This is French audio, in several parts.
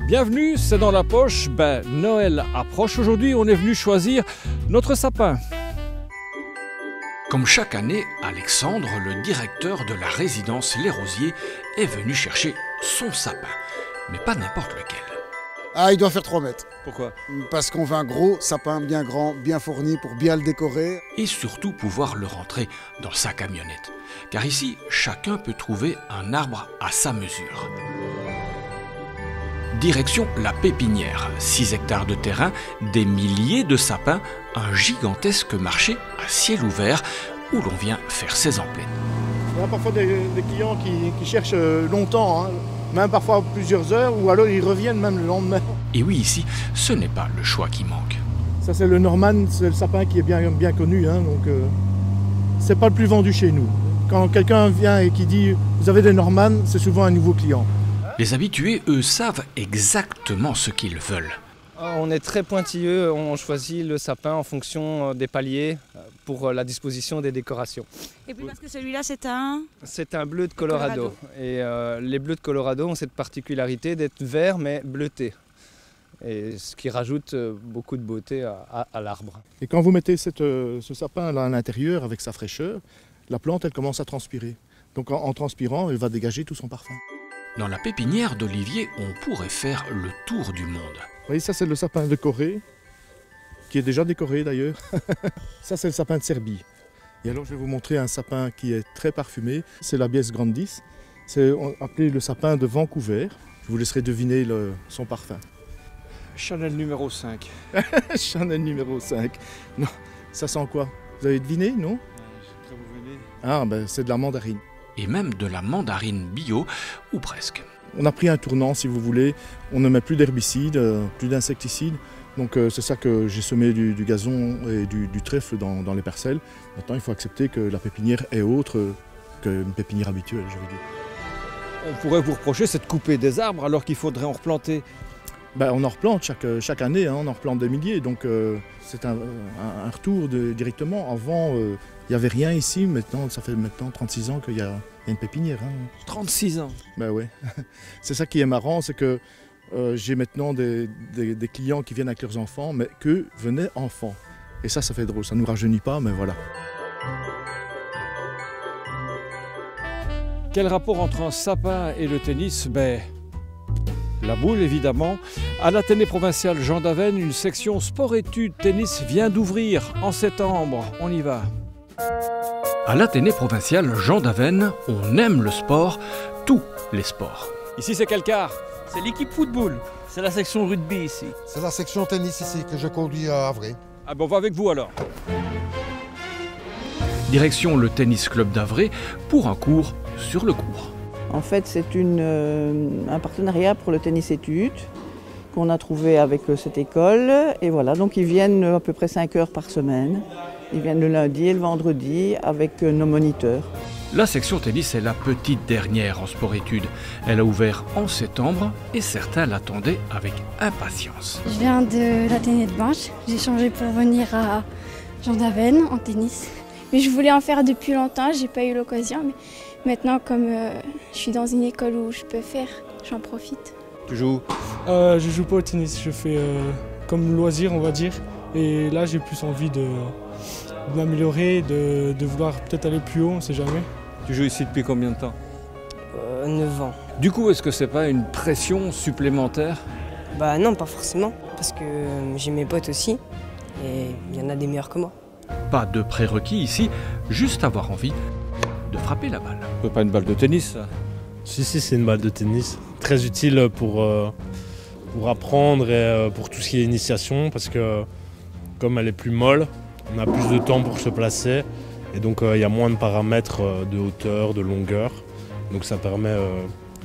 Bienvenue, c'est dans la poche. Noël approche. Aujourd'hui, on est venu choisir notre sapin. Comme chaque année, Alexandre, le directeur de la résidence Les Rosiers, est venu chercher son sapin. Mais pas n'importe lequel. Ah, il doit faire 3 mètres. Pourquoi ? Parce qu'on veut un gros sapin bien grand, bien fourni pour bien le décorer. Et surtout pouvoir le rentrer dans sa camionnette. Car ici, chacun peut trouver un arbre à sa mesure. Direction la pépinière, 6 hectares de terrain, des milliers de sapins, un gigantesque marché à ciel ouvert où l'on vient faire ses emplettes. Il y a parfois des clients qui cherchent longtemps, même parfois plusieurs heures, ou alors ils reviennent même le lendemain. Et oui, ici, ce n'est pas le choix qui manque. Ça c'est le Norman, c'est le sapin qui est bien connu, donc c'est pas le plus vendu chez nous. Quand quelqu'un vient et qui dit « vous avez des Norman », c'est souvent un nouveau client. Les habitués, eux, savent exactement ce qu'ils veulent. On est très pointilleux, on choisit le sapin en fonction des paliers pour la disposition des décorations. Et puis parce que celui-là c'est un... C'est un bleu de Colorado. Et les bleus de Colorado ont cette particularité d'être verts mais bleutés. Et ce qui rajoute beaucoup de beauté à l'arbre. Et quand vous mettez ce sapin là à l'intérieur avec sa fraîcheur, la plante elle commence à transpirer. Donc en transpirant, elle va dégager tout son parfum. Dans la pépinière d'Olivier, on pourrait faire le tour du monde. Vous voyez, ça c'est le sapin de Corée, qui est déjà décoré d'ailleurs. Ça c'est le sapin de Serbie. Et alors je vais vous montrer un sapin qui est très parfumé, c'est la Bies grandis. C'est appelé le sapin de Vancouver. Je vous laisserai deviner son parfum. Chanel numéro 5. Chanel numéro 5. Non, ça sent quoi? Vous avez deviné, non? Très mauvais. Ah, c'est de la mandarine. Et même de la mandarine bio, ou presque. On a pris un tournant, si vous voulez. On ne met plus d'herbicides, plus d'insecticides. Donc c'est ça que j'ai semé du gazon et du trèfle dans les parcelles. Maintenant, il faut accepter que la pépinière est autre qu'une pépinière habituelle, je veux dire. On pourrait vous reprocher, c'est de couper des arbres alors qu'il faudrait en replanter. On en replante chaque année, on en replante des milliers. Donc c'est un retour directement. Avant, il n'y avait rien ici. Maintenant, ça fait maintenant 36 ans qu'il y a une pépinière. 36 ans. Ouais. C'est ça qui est marrant, c'est que j'ai maintenant des clients qui viennent avec leurs enfants, mais qu'eux venaient enfants. Et ça fait drôle. Ça ne nous rajeunit pas, mais voilà. Quel rapport entre un sapin et le tennis? La boule, évidemment. À l'Athénée provincial Jean d'Avesnes, une section sport-études tennis vient d'ouvrir en septembre. On y va. À l'Athénée provincial Jean d'Avesnes, on aime le sport, tous les sports. Ici, c'est quel quart? C'est l'équipe football. C'est la section rugby ici. C'est la section tennis ici que je conduis à Havre. On va avec vous alors. Direction le tennis club d'Havre pour un cours sur le court. En fait, c'est un partenariat pour le tennis études qu'on a trouvé avec cette école. Et voilà, donc ils viennent à peu près 5 heures par semaine. Ils viennent le lundi et le vendredi avec nos moniteurs. La section tennis est la petite dernière en sport-études. Elle a ouvert en septembre et certains l'attendaient avec impatience. Je viens de l'Athénée de Binche. J'ai changé pour venir à Jean d'Avesnes en tennis. Mais je voulais en faire depuis longtemps, j'ai pas eu l'occasion. Mais maintenant, comme je suis dans une école où je peux faire, j'en profite. Tu joues? Je joue pas au tennis, je fais comme loisir, on va dire. Et là, j'ai plus envie de m'améliorer, de vouloir peut-être aller plus haut, on sait jamais. Tu joues ici depuis combien de temps? 9 ans. Du coup, est-ce que c'est pas une pression supplémentaire? Non, pas forcément, parce que j'ai mes potes aussi, et il y en a des meilleurs que moi. Pas de prérequis ici, juste avoir envie de frapper la balle. C'est pas une balle de tennis, ça? Si, c'est une balle de tennis. Très utile pour apprendre et pour tout ce qui est initiation, parce que comme elle est plus molle, on a plus de temps pour se placer, et donc il y a moins de paramètres de hauteur, de longueur. Donc ça permet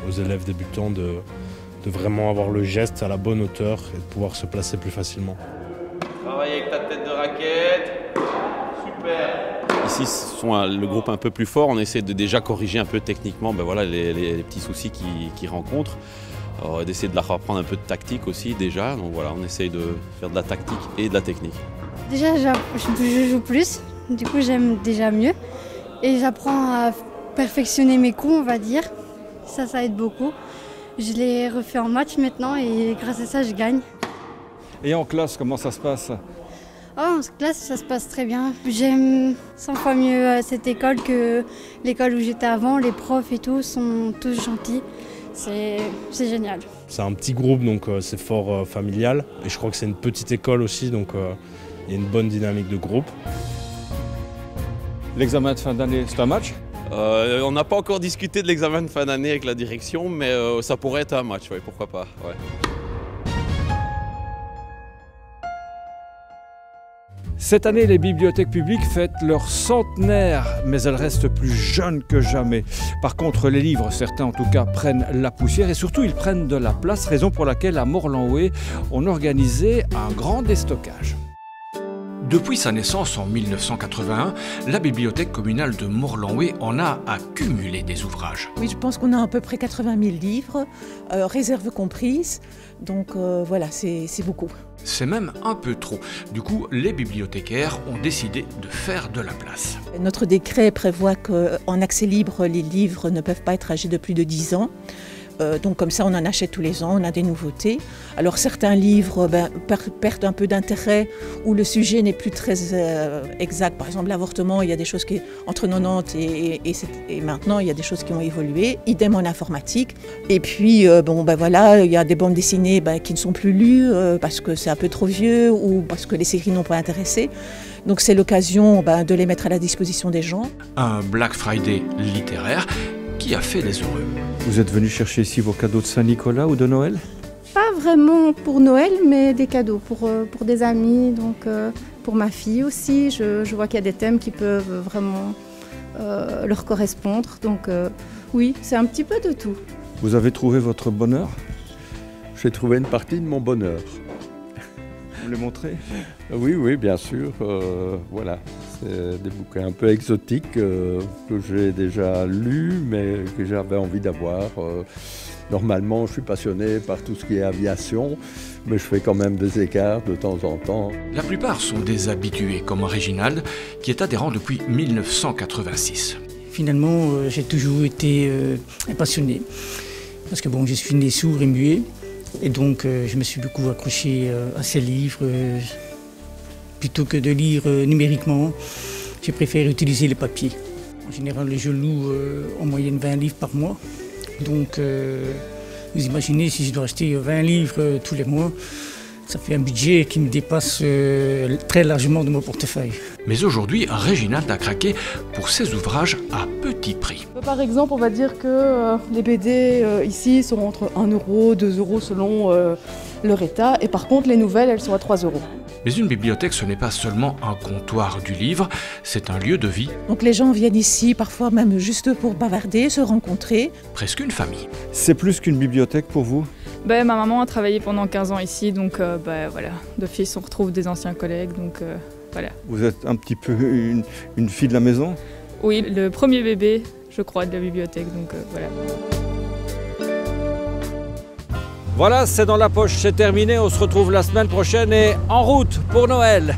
aux élèves débutants de vraiment avoir le geste à la bonne hauteur et de pouvoir se placer plus facilement. Travaille avec ta tête de raquette. Super. Ici, ce sont le groupe un peu plus fort. On essaie de déjà corriger un peu techniquement les petits soucis qu'ils rencontrent. D'essayer de leur apprendre un peu de tactique aussi déjà. Donc voilà, on essaye de faire de la tactique et de la technique. Déjà, je joue plus, du coup j'aime déjà mieux. Et j'apprends à perfectionner mes coups, on va dire. Ça aide beaucoup. Je l'ai refait en match maintenant et grâce à ça, je gagne. Et en classe, comment ça se passe? En classe, ça se passe très bien. J'aime 100 fois mieux cette école que l'école où j'étais avant. Les profs et tout sont tous gentils. C'est génial. C'est un petit groupe, donc c'est fort familial. Et je crois que c'est une petite école aussi, donc il y a une bonne dynamique de groupe. L'examen de fin d'année, c'est un match? On n'a pas encore discuté de l'examen de fin d'année avec la direction, mais ça pourrait être un match, ouais, pourquoi pas. Ouais. Cette année, les bibliothèques publiques fêtent leur centenaire, mais elles restent plus jeunes que jamais. Par contre, les livres, certains en tout cas, prennent la poussière et surtout ils prennent de la place, raison pour laquelle à Morlanoué, on organisait un grand déstockage. Depuis sa naissance en 1981, la bibliothèque communale de Morlanoué en a accumulé des ouvrages. Oui, je pense qu'on a à peu près 80 000 livres, réserves comprises, donc voilà, c'est beaucoup. C'est même un peu trop. Du coup, les bibliothécaires ont décidé de faire de la place. Notre décret prévoit qu'en accès libre, les livres ne peuvent pas être âgés de plus de 10 ans. Donc comme ça, on en achète tous les ans, on a des nouveautés. Alors certains livres perdent un peu d'intérêt où le sujet n'est plus très exact. Par exemple, l'avortement, il y a des choses qui entre 90 et maintenant, il y a des choses qui ont évolué. Idem en informatique. Et puis, voilà, il y a des bandes dessinées qui ne sont plus lues parce que c'est un peu trop vieux ou parce que les séries n'ont pas intéressé. Donc c'est l'occasion de les mettre à la disposition des gens. Un Black Friday littéraire qui a fait des heureux. Vous êtes venu chercher ici vos cadeaux de Saint-Nicolas ou de Noël? Pas vraiment pour Noël, mais des cadeaux pour des amis, donc pour ma fille aussi. Je vois qu'il y a des thèmes qui peuvent vraiment leur correspondre. Donc oui, c'est un petit peu de tout. Vous avez trouvé votre bonheur? J'ai trouvé une partie de mon bonheur. Vous me les montrez? Oui, bien sûr. Voilà, c'est des bouquins un peu exotiques que j'ai déjà lus, mais que j'avais envie d'avoir. Normalement, je suis passionné par tout ce qui est aviation, mais je fais quand même des écarts de temps en temps. La plupart sont des habitués, comme Réginald, qui est adhérent depuis 1986. Finalement, j'ai toujours été passionné, parce que je suis né sourd et muet. Et donc, je me suis beaucoup accroché à ces livres. Plutôt que de lire numériquement, je préfère utiliser le papier. En général, je loue en moyenne 20 livres par mois. Donc, vous imaginez, si je dois acheter 20 livres tous les mois, ça fait un budget qui me dépasse très largement de mon portefeuille. Mais aujourd'hui, Réginald a craqué pour ses ouvrages à petit prix. Par exemple, on va dire que les BD ici sont entre 1 €, 2 € selon leur état. Et par contre, les nouvelles, elles sont à 3 €. Mais une bibliothèque, ce n'est pas seulement un comptoir du livre, c'est un lieu de vie. Donc les gens viennent ici, parfois même juste pour bavarder, se rencontrer. Presque une famille. C'est plus qu'une bibliothèque pour vous? Ma maman a travaillé pendant 15 ans ici, donc voilà, d'office on retrouve des anciens collègues, donc voilà. Vous êtes un petit peu une fille de la maison? Oui, le premier bébé, je crois, de la bibliothèque, donc voilà. Voilà, c'est dans la poche, c'est terminé, on se retrouve la semaine prochaine et en route pour Noël.